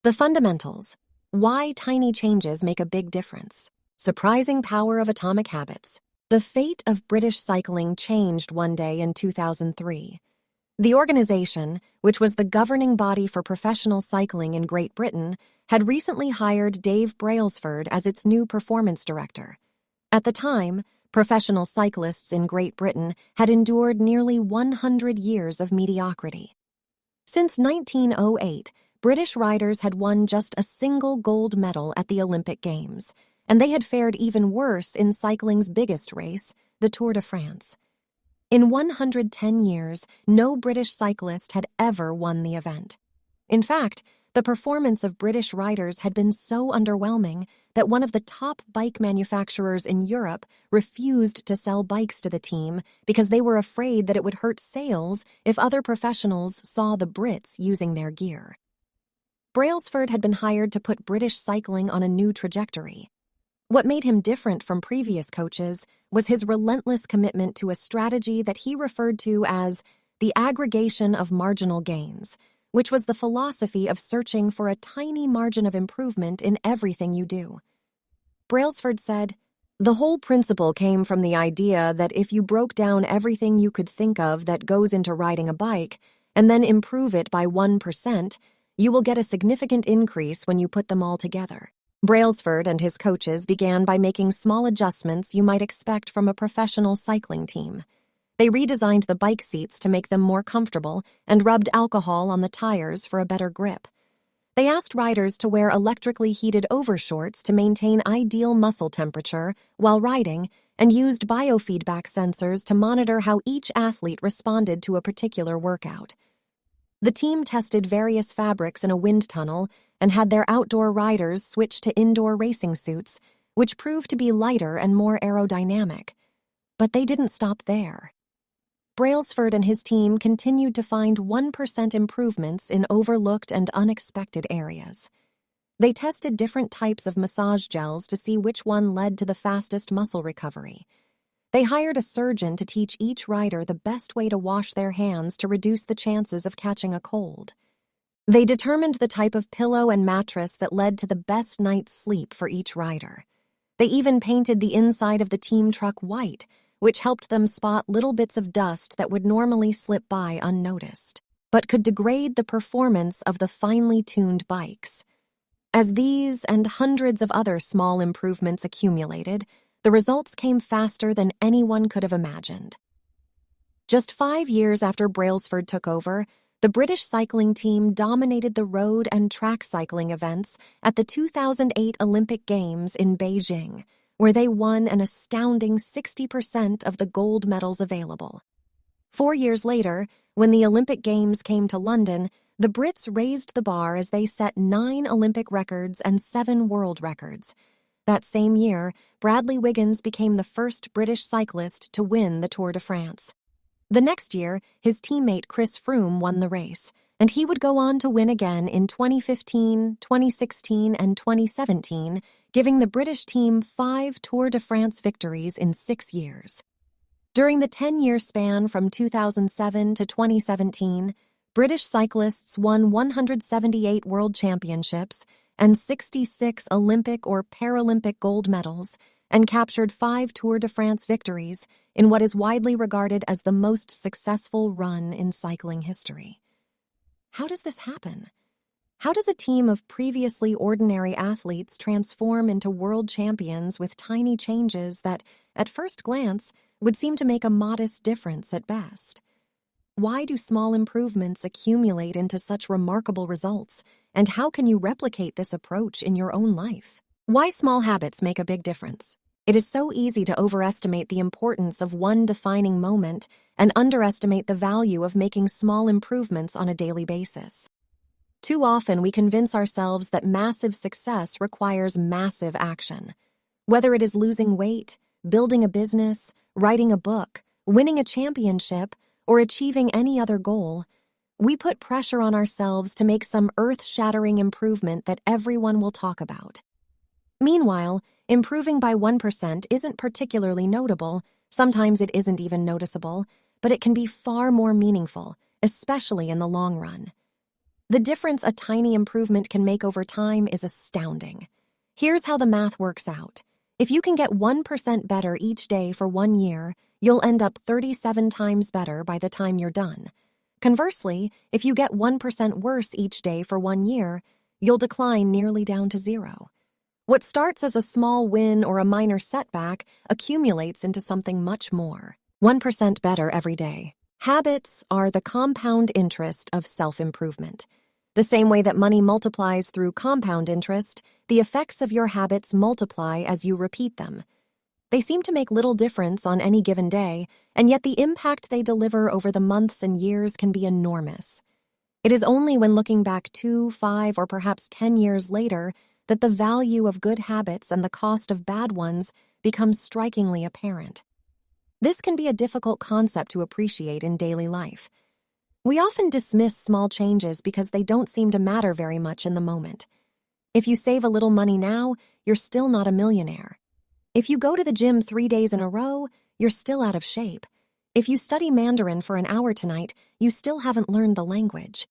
The fundamentals. Why tiny changes make a big difference. Surprising power of atomic habits. The fate of British cycling changed one day in 2003. The organization, which was the governing body for professional cycling in Great Britain, had recently hired Dave Brailsford as its new performance director. At the time, professional cyclists in Great Britain had endured nearly 100 years of mediocrity. Since 1908, British riders had won just a single gold medal at the Olympic Games, and they had fared even worse in cycling's biggest race, the Tour de France. In 110 years, no British cyclist had ever won the event. In fact, the performance of British riders had been so underwhelming that one of the top bike manufacturers in Europe refused to sell bikes to the team because they were afraid that it would hurt sales if other professionals saw the Brits using their gear. Brailsford had been hired to put British cycling on a new trajectory. What made him different from previous coaches was his relentless commitment to a strategy that he referred to as the aggregation of marginal gains, which was the philosophy of searching for a tiny margin of improvement in everything you do. Brailsford said, "The whole principle came from the idea that if you broke down everything you could think of that goes into riding a bike and then improve it by 1%, you will get a significant increase when you put them all together." Brailsford and his coaches began by making small adjustments you might expect from a professional cycling team. They redesigned the bike seats to make them more comfortable and rubbed alcohol on the tires for a better grip. They asked riders to wear electrically heated overshorts to maintain ideal muscle temperature while riding and used biofeedback sensors to monitor how each athlete responded to a particular workout. The team tested various fabrics in a wind tunnel and had their outdoor riders switch to indoor racing suits, which proved to be lighter and more aerodynamic. But they didn't stop there. Brailsford and his team continued to find 1% improvements in overlooked and unexpected areas. They tested different types of massage gels to see which one led to the fastest muscle recovery. They hired a surgeon to teach each rider the best way to wash their hands to reduce the chances of catching a cold. They determined the type of pillow and mattress that led to the best night's sleep for each rider. They even painted the inside of the team truck white, which helped them spot little bits of dust that would normally slip by unnoticed, but could degrade the performance of the finely tuned bikes. As these and hundreds of other small improvements accumulated, the results came faster than anyone could have imagined. Just 5 years after Brailsford took over, the British cycling team dominated the road and track cycling events at the 2008 Olympic Games in Beijing, where they won an astounding 60% of the gold medals available. 4 years later, when the Olympic Games came to London, the Brits raised the bar as they set 9 Olympic records and 7 world records. That same year, Bradley Wiggins became the first British cyclist to win the Tour de France. The next year, his teammate Chris Froome won the race, and he would go on to win again in 2015, 2016, and 2017, giving the British team 5 Tour de France victories in 6 years. During the 10-year span from 2007 to 2017, British cyclists won 178 world championships and 66 Olympic or Paralympic gold medals, and captured 5 Tour de France victories in what is widely regarded as the most successful run in cycling history. How does this happen? How does a team of previously ordinary athletes transform into world champions with tiny changes that, at first glance, would seem to make a modest difference at best? Why do small improvements accumulate into such remarkable results, and how can you replicate this approach in your own life? Why small habits make a big difference? It is so easy to overestimate the importance of one defining moment and underestimate the value of making small improvements on a daily basis. Too often we convince ourselves that massive success requires massive action. Whether it is losing weight, building a business, writing a book, winning a championship, or achieving any other goal, we put pressure on ourselves to make some earth-shattering improvement that everyone will talk about. Meanwhile, improving by 1% isn't particularly notable, sometimes it isn't even noticeable, but it can be far more meaningful, especially in the long run. The difference a tiny improvement can make over time is astounding. Here's how the math works out. If you can get 1% better each day for 1 year, you'll end up 37 times better by the time you're done. Conversely, if you get 1% worse each day for 1 year, you'll decline nearly down to 0. What starts as a small win or a minor setback accumulates into something much more. 1% better every day. Habits are the compound interest of self-improvement. The same way that money multiplies through compound interest, the effects of your habits multiply as you repeat them. They seem to make little difference on any given day, and yet the impact they deliver over the months and years can be enormous. It is only when looking back 2, 5, or perhaps 10 years later that the value of good habits and the cost of bad ones becomes strikingly apparent. This can be a difficult concept to appreciate in daily life. We often dismiss small changes because they don't seem to matter very much in the moment. If you save a little money now, you're still not a millionaire. If you go to the gym 3 days in a row, you're still out of shape. If you study Mandarin for an hour tonight, you still haven't learned the language.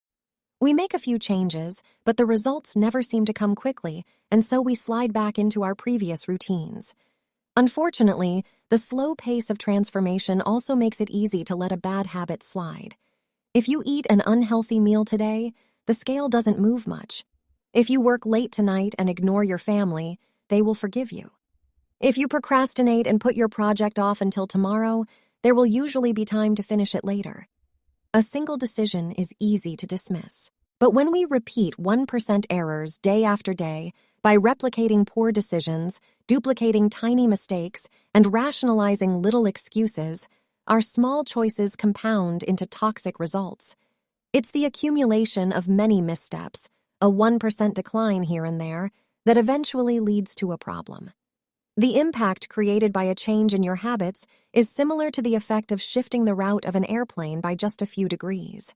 We make a few changes, but the results never seem to come quickly, and so we slide back into our previous routines. Unfortunately, the slow pace of transformation also makes it easy to let a bad habit slide. If you eat an unhealthy meal today, the scale doesn't move much. If you work late tonight and ignore your family, they will forgive you. If you procrastinate and put your project off until tomorrow, there will usually be time to finish it later. A single decision is easy to dismiss. But when we repeat 1% errors day after day, by replicating poor decisions, duplicating tiny mistakes, and rationalizing little excuses, our small choices compound into toxic results. It's the accumulation of many missteps, a 1% decline here and there, that eventually leads to a problem. The impact created by a change in your habits is similar to the effect of shifting the route of an airplane by just a few degrees.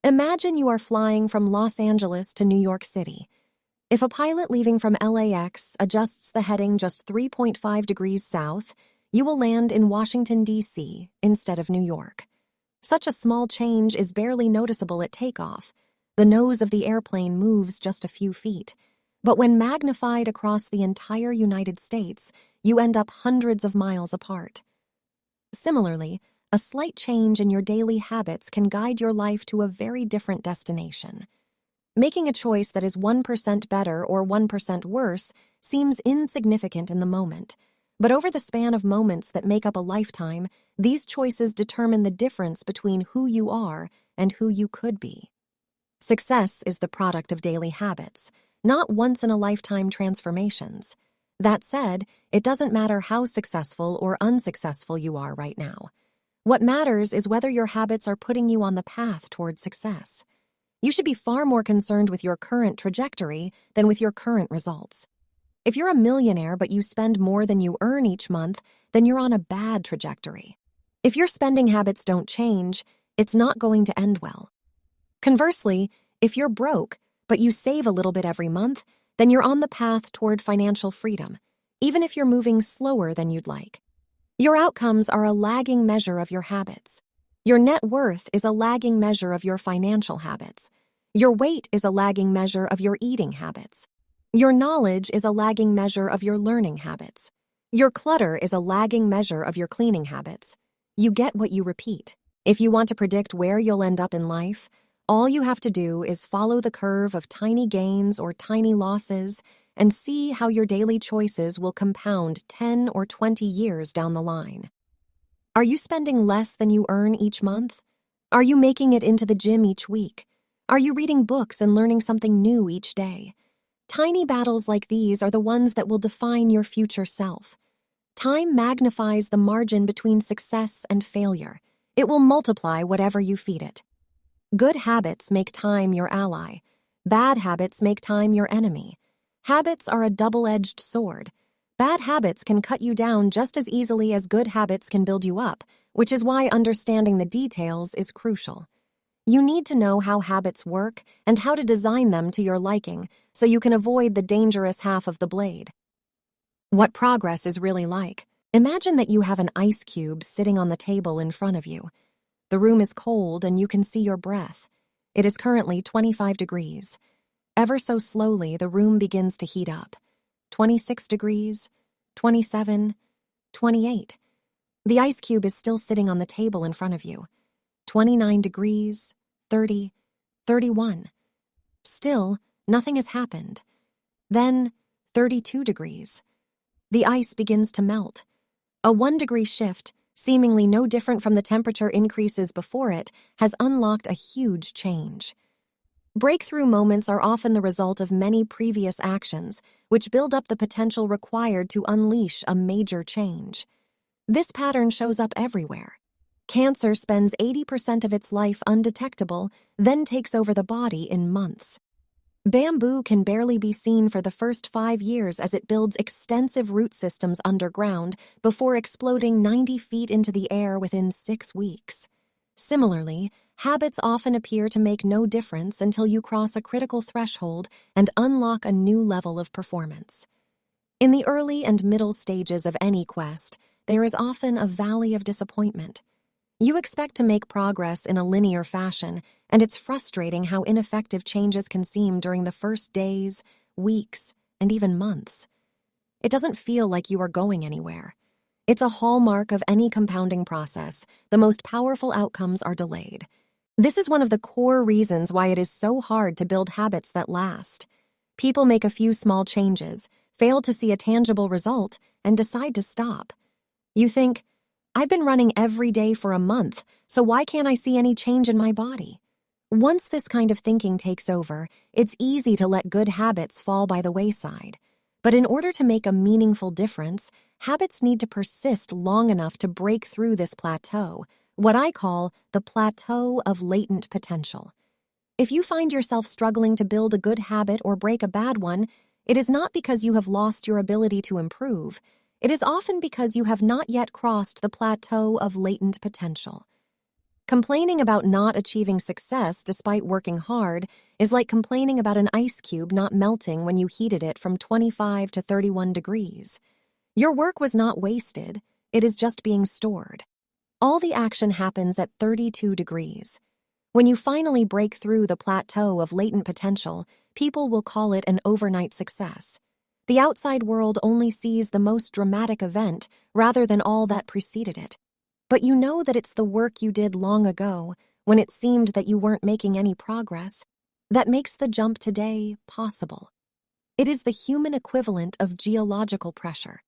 Imagine you are flying from Los Angeles to New York City. If a pilot leaving from LAX adjusts the heading just 3.5 degrees south, you will land in Washington, D.C. instead of New York. Such a small change is barely noticeable at takeoff. The nose of the airplane moves just a few feet. But when magnified across the entire United States, you end up hundreds of miles apart. Similarly, a slight change in your daily habits can guide your life to a very different destination. Making a choice that is 1% better or 1% worse seems insignificant in the moment. But over the span of moments that make up a lifetime, these choices determine the difference between who you are and who you could be. Success is the product of daily habits, not once-in-a-lifetime transformations. That said, it doesn't matter how successful or unsuccessful you are right now. What matters is whether your habits are putting you on the path toward success. You should be far more concerned with your current trajectory than with your current results. If you're a millionaire but you spend more than you earn each month, then you're on a bad trajectory. If your spending habits don't change, it's not going to end well. Conversely, if you're broke but you save a little bit every month, then you're on the path toward financial freedom, even if you're moving slower than you'd like. Your outcomes are a lagging measure of your habits. Your net worth is a lagging measure of your financial habits. Your weight is a lagging measure of your eating habits. Your knowledge is a lagging measure of your learning habits. Your clutter is a lagging measure of your cleaning habits. You get what you repeat. If you want to predict where you'll end up in life, all you have to do is follow the curve of tiny gains or tiny losses and see how your daily choices will compound 10 or 20 years down the line. Are you spending less than you earn each month? Are you making it into the gym each week? Are you reading books and learning something new each day? Tiny battles like these are the ones that will define your future self. Time magnifies the margin between success and failure. It will multiply whatever you feed it. Good habits make time your ally. Bad habits make time your enemy. Habits are a double-edged sword. Bad habits can cut you down just as easily as good habits can build you up, which is why understanding the details is crucial. You need to know how habits work and how to design them to your liking so you can avoid the dangerous half of the blade. What progress is really like. Imagine that you have an ice cube sitting on the table in front of you. The room is cold and you can see your breath. It is currently 25 degrees. Ever so slowly, the room begins to heat up. 26 degrees, 27, 28. The ice cube is still sitting on the table in front of you. 29 degrees, 30, 31. Still, nothing has happened. Then, 32 degrees. The ice begins to melt. A 1-degree shift, seemingly no different from the temperature increases before it, has unlocked a huge change. Breakthrough moments are often the result of many previous actions, which build up the potential required to unleash a major change. This pattern shows up everywhere. Cancer spends 80% of its life undetectable, then takes over the body in months. Bamboo can barely be seen for the first 5 years as it builds extensive root systems underground before exploding 90 feet into the air within 6 weeks. Similarly, habits often appear to make no difference until you cross a critical threshold and unlock a new level of performance. In the early and middle stages of any quest, there is often a valley of disappointment. You expect to make progress in a linear fashion, and it's frustrating how ineffective changes can seem during the first days, weeks, and even months. It doesn't feel like you are going anywhere. It's a hallmark of any compounding process. The most powerful outcomes are delayed. This is one of the core reasons why it is so hard to build habits that last. People make a few small changes, fail to see a tangible result, and decide to stop. You think, I've been running every day for a month, so why can't I see any change in my body? Once this kind of thinking takes over, it's easy to let good habits fall by the wayside. But in order to make a meaningful difference, habits need to persist long enough to break through this plateau, what I call the plateau of latent potential. If you find yourself struggling to build a good habit or break a bad one, it is not because you have lost your ability to improve. It is often because you have not yet crossed the plateau of latent potential. Complaining about not achieving success despite working hard is like complaining about an ice cube not melting when you heated it from 25 to 31 degrees. Your work was not wasted, it is just being stored. All the action happens at 32 degrees. When you finally break through the plateau of latent potential, people will call it an overnight success. The outside world only sees the most dramatic event rather than all that preceded it. But you know that it's the work you did long ago, when it seemed that you weren't making any progress, that makes the jump today possible. It is the human equivalent of geological pressure.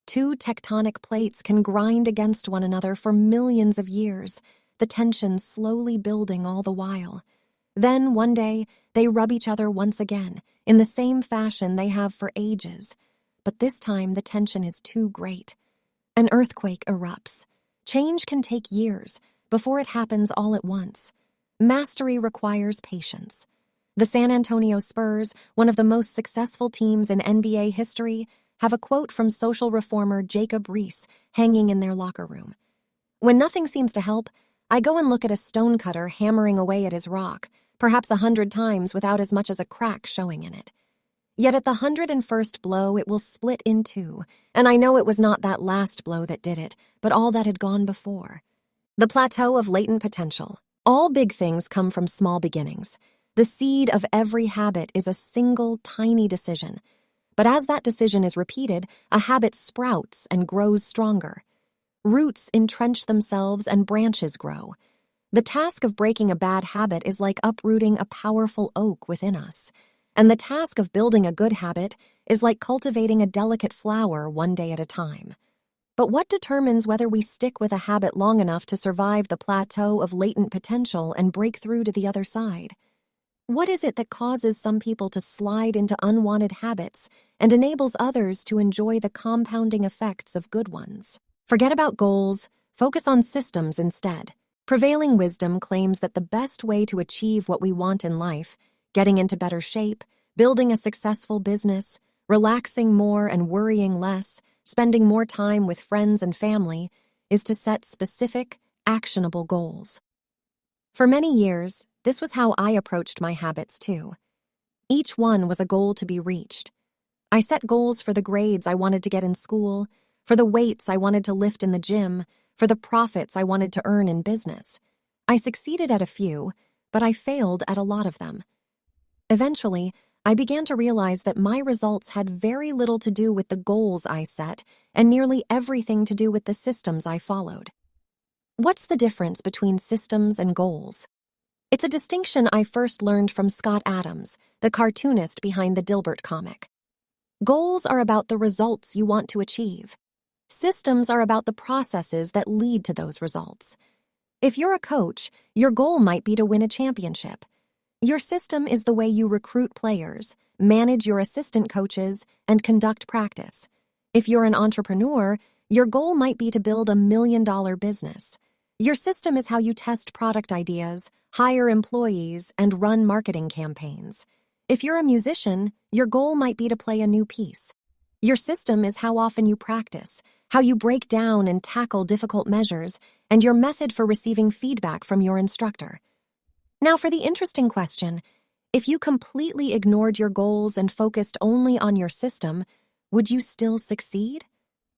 2 tectonic plates can grind against one another for millions of years, the tension slowly building all the while. Then, one day, they rub each other once again, in the same fashion they have for ages. But this time, the tension is too great. An earthquake erupts. Change can take years, before it happens all at once. Mastery requires patience. The San Antonio Spurs, one of the most successful teams in NBA history, have a quote from social reformer Jacob Riis hanging in their locker room. When nothing seems to help, I go and look at a stonecutter hammering away at his rock, perhaps 100 times without as much as a crack showing in it. Yet at the 101st blow it will split in 2, and I know it was not that last blow that did it, but all that had gone before. The plateau of latent potential. All big things come from small beginnings. The seed of every habit is a single, tiny decision. But as that decision is repeated, a habit sprouts and grows stronger. Roots entrench themselves and branches grow. The task of breaking a bad habit is like uprooting a powerful oak within us. And the task of building a good habit is like cultivating a delicate flower one day at a time. But what determines whether we stick with a habit long enough to survive the plateau of latent potential and break through to the other side? What is it that causes some people to slide into unwanted habits and enables others to enjoy the compounding effects of good ones? Forget about goals, focus on systems instead. Prevailing wisdom claims that the best way to achieve what we want in life, getting into better shape, building a successful business, relaxing more and worrying less, spending more time with friends and family, is to set specific, actionable goals. For many years, this was how I approached my habits too. Each one was a goal to be reached. I set goals for the grades I wanted to get in school, for the weights I wanted to lift in the gym, for the profits I wanted to earn in business. I succeeded at a few, but I failed at a lot of them. Eventually, I began to realize that my results had very little to do with the goals I set and nearly everything to do with the systems I followed. What's the difference between systems and goals? It's a distinction I first learned from Scott Adams, the cartoonist behind the Dilbert comic. Goals are about the results you want to achieve. Systems are about the processes that lead to those results. If you're a coach, your goal might be to win a championship. Your system is the way you recruit players, manage your assistant coaches, and conduct practice. If you're an entrepreneur, your goal might be to build $1 million business. Your system is how you test product ideas, hire employees, and run marketing campaigns. If you're a musician, your goal might be to play a new piece. Your system is how often you practice, how you break down and tackle difficult measures, and your method for receiving feedback from your instructor. Now for the interesting question, if you completely ignored your goals and focused only on your system, would you still succeed?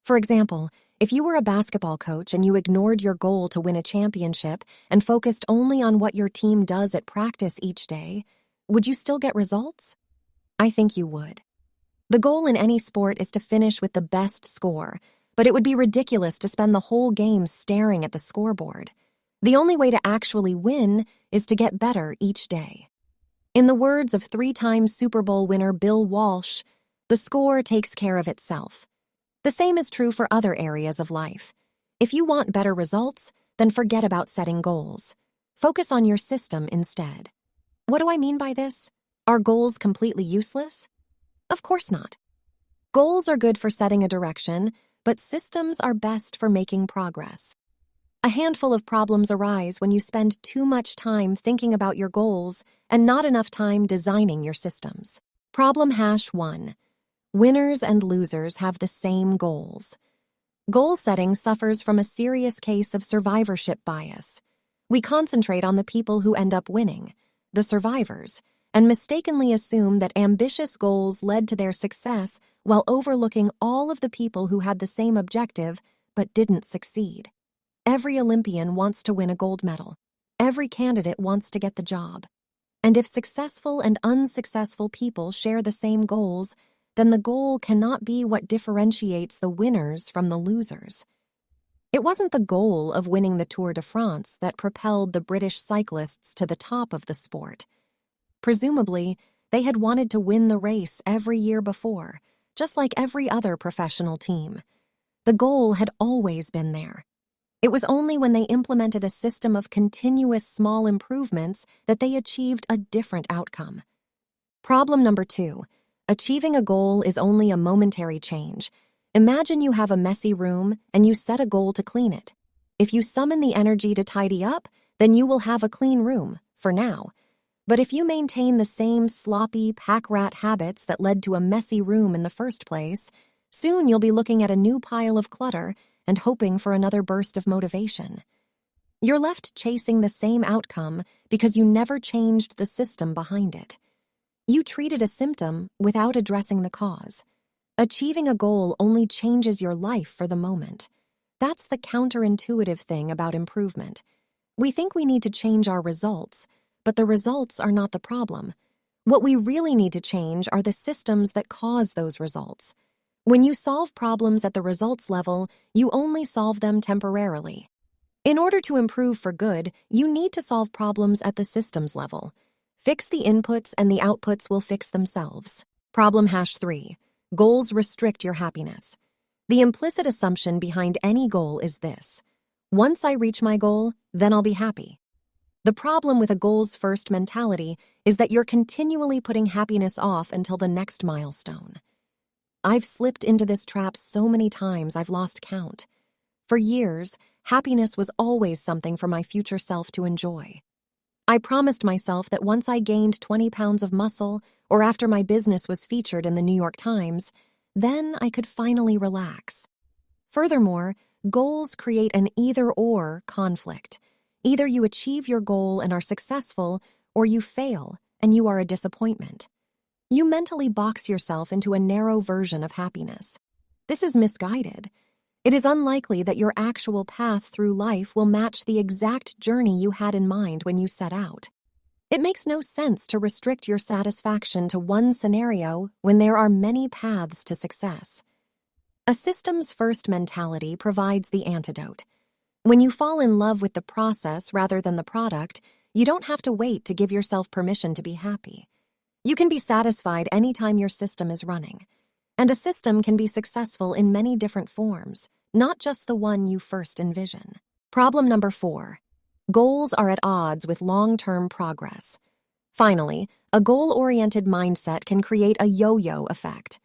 For example, if you were a basketball coach and you ignored your goal to win a championship and focused only on what your team does at practice each day, would you still get results? I think you would. The goal in any sport is to finish with the best score, but it would be ridiculous to spend the whole game staring at the scoreboard. The only way to actually win is to get better each day. In the words of 3-time Super Bowl winner Bill Walsh, the score takes care of itself. The same is true for other areas of life. If you want better results, then forget about setting goals. Focus on your system instead. What do I mean by this? Are goals completely useless? Of course not. Goals are good for setting a direction, but systems are best for making progress. A handful of problems arise when you spend too much time thinking about your goals and not enough time designing your systems. Problem #1. Winners and losers have the same goals. Goal setting suffers from a serious case of survivorship bias. We concentrate on the people who end up winning, the survivors, and mistakenly assume that ambitious goals led to their success while overlooking all of the people who had the same objective but didn't succeed. Every Olympian wants to win a gold medal. Every candidate wants to get the job. And if successful and unsuccessful people share the same goals, then the goal cannot be what differentiates the winners from the losers. It wasn't the goal of winning the Tour de France that propelled the British cyclists to the top of the sport. Presumably, they had wanted to win the race every year before, just like every other professional team. The goal had always been there. It was only when they implemented a system of continuous small improvements that they achieved a different outcome. Problem #2. Achieving a goal is only a momentary change. Imagine you have a messy room and you set a goal to clean it. If you summon the energy to tidy up, then you will have a clean room, for now. But if you maintain the same sloppy, pack-rat habits that led to a messy room in the first place, soon you'll be looking at a new pile of clutter and hoping for another burst of motivation. You're left chasing the same outcome because you never changed the system behind it. You treated a symptom without addressing the cause. Achieving a goal only changes your life for the moment. That's the counterintuitive thing about improvement. We think we need to change our results, but the results are not the problem. What we really need to change are the systems that cause those results. When you solve problems at the results level, you only solve them temporarily. In order to improve for good, you need to solve problems at the systems level. Fix the inputs and the outputs will fix themselves. Problem #3. Goals restrict your happiness. The implicit assumption behind any goal is this: once I reach my goal, then I'll be happy. The problem with a goals-first mentality is that you're continually putting happiness off until the next milestone. I've slipped into this trap so many times I've lost count. For years, happiness was always something for my future self to enjoy. I promised myself that once I gained 20 pounds of muscle, or after my business was featured in the New York Times, then I could finally relax. Furthermore, goals create an either-or conflict. Either you achieve your goal and are successful, or you fail and you are a disappointment. You mentally box yourself into a narrow version of happiness. This is misguided. It is unlikely that your actual path through life will match the exact journey you had in mind when you set out. It makes no sense to restrict your satisfaction to one scenario when there are many paths to success. A systems-first mentality provides the antidote. When you fall in love with the process rather than the product, you don't have to wait to give yourself permission to be happy. You can be satisfied anytime your system is running. And a system can be successful in many different forms, not just the one you first envision. Problem number 4. Goals are at odds with long-term progress. Finally, a goal-oriented mindset can create a yo-yo effect.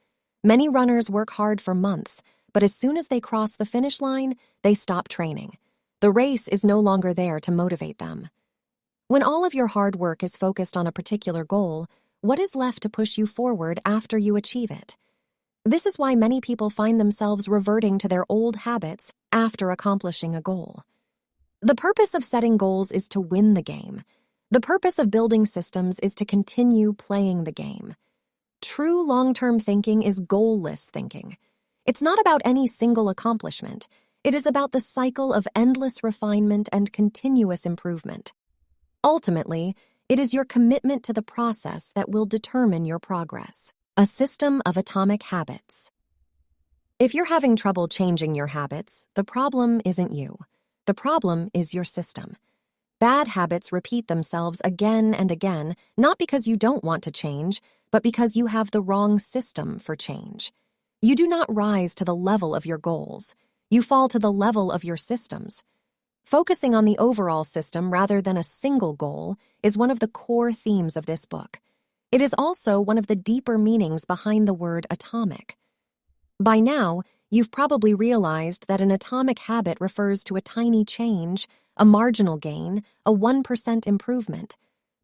Many runners work hard for months, but as soon as they cross the finish line, they stop training. The race is no longer there to motivate them. When all of your hard work is focused on a particular goal, what is left to push you forward after you achieve it? This is why many people find themselves reverting to their old habits after accomplishing a goal. The purpose of setting goals is to win the game. The purpose of building systems is to continue playing the game. True long-term thinking is goalless thinking. It's not about any single accomplishment. It is about the cycle of endless refinement and continuous improvement. Ultimately, it is your commitment to the process that will determine your progress. A system of atomic habits. If you're having trouble changing your habits, the problem isn't you. The problem is your system. Bad habits repeat themselves again and again, not because you don't want to change, but because you have the wrong system for change. You do not rise to the level of your goals. You fall to the level of your systems. Focusing on the overall system rather than a single goal is one of the core themes of this book. It is also one of the deeper meanings behind the word atomic. By now, you've probably realized that an atomic habit refers to a tiny change, a marginal gain, a 1% improvement.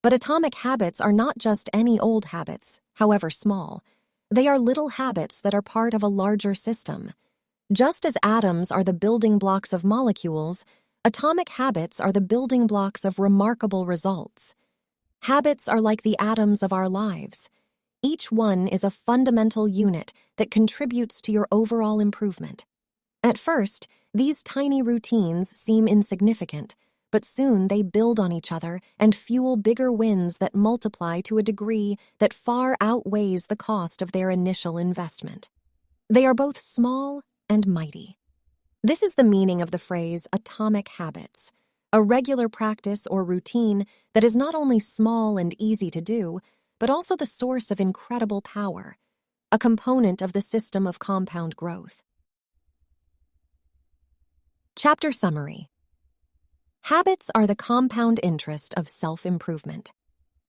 But atomic habits are not just any old habits, however small. They are little habits that are part of a larger system. Just as atoms are the building blocks of molecules, atomic habits are the building blocks of remarkable results. Habits are like the atoms of our lives. Each one is a fundamental unit that contributes to your overall improvement. At first, these tiny routines seem insignificant, but soon they build on each other and fuel bigger wins that multiply to a degree that far outweighs the cost of their initial investment. They are both small and mighty. This is the meaning of the phrase atomic habits, a regular practice or routine that is not only small and easy to do, but also the source of incredible power, a component of the system of compound growth. Chapter Summary. Habits are the compound interest of self-improvement.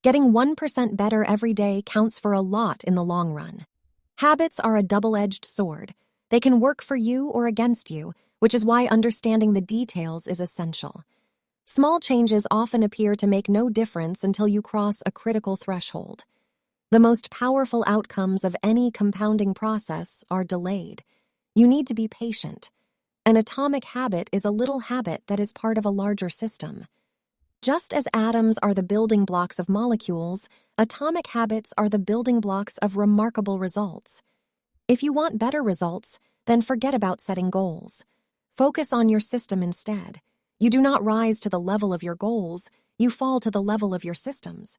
Getting 1% better every day counts for a lot in the long run. Habits are a double-edged sword. They can work for you or against you, which is why understanding the details is essential. Small changes often appear to make no difference until you cross a critical threshold. The most powerful outcomes of any compounding process are delayed. You need to be patient. An atomic habit is a little habit that is part of a larger system. Just as atoms are the building blocks of molecules, atomic habits are the building blocks of remarkable results. If you want better results, then forget about setting goals. Focus on your system instead. You do not rise to the level of your goals, you fall to the level of your systems.